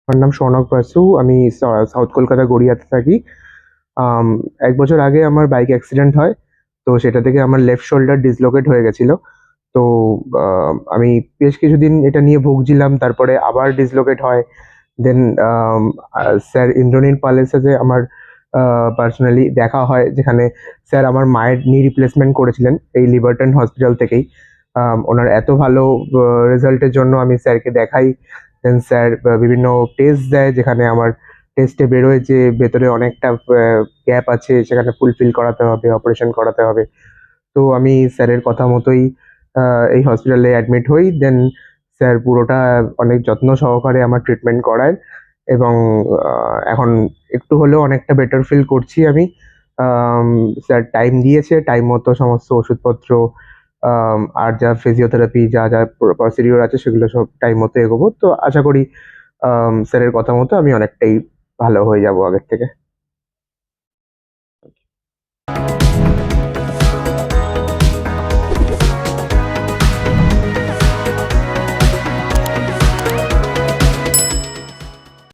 আমার নাম শৌনক বাসু। আমি সাউথ কলকাতা গড়িয়াতে থাকি। আম ১ বছর আগে আমার বাইক অ্যাক্সিডেন্ট হয়। তো সেটা থেকে আমার লেফট শোল্ডার ডিসলোকেট হয়ে গেছিল। তো আ আমি বেশ কিছুদিন এটা নিয়ে ভুগছিলাম। তারপরে আবার ডিসলোকেট হয়। দেন আম আ স্যার ইন্দ্রনীল পালের সাথে আমার আ পার্সোনালি দেখা হয়, যেখানে স্যার আমার মায়ের নি রিপ্লেসমেন্ট করেছিলেন এই লিবার্টন হসপিটাল থেকেই। উনার এত ভালো রেজাল্টের জন্য আমি স্যারকে দেখাই। দেন স্যার বিভিন্ন টেস্ট দেয়, যেখানে আমার টেস্টে বেরোয় যে ভেতরে অনেকটা গ্যাপ আছে, সেখানে ফুলফিল করাতে হবে, অপারেশন করাতে হবে। তো আমি স্যারের কথা মতোই আ এই হসপিটালে অ্যাডমিট হই। দেন স্যার পুরোটা অনেক যত্ন সহকারে আমার ট্রিটমেন্ট করায় এবং আ এখন একটু হলেও অনেকটা বেটার ফিল করছি আমি। আম স্যার টাইম দিয়েছে, টাইম মতো সমস্ত ওষুধপত্র আর যা ফিজিওথেরাপি যা প্রসিডিউর আছে সেগুলো সব টাইম মতো এগোবো। তো আশা করি স্যারের কথা মতো আমি অনেকটাই ভালো হয়ে যাবো আগের থেকে।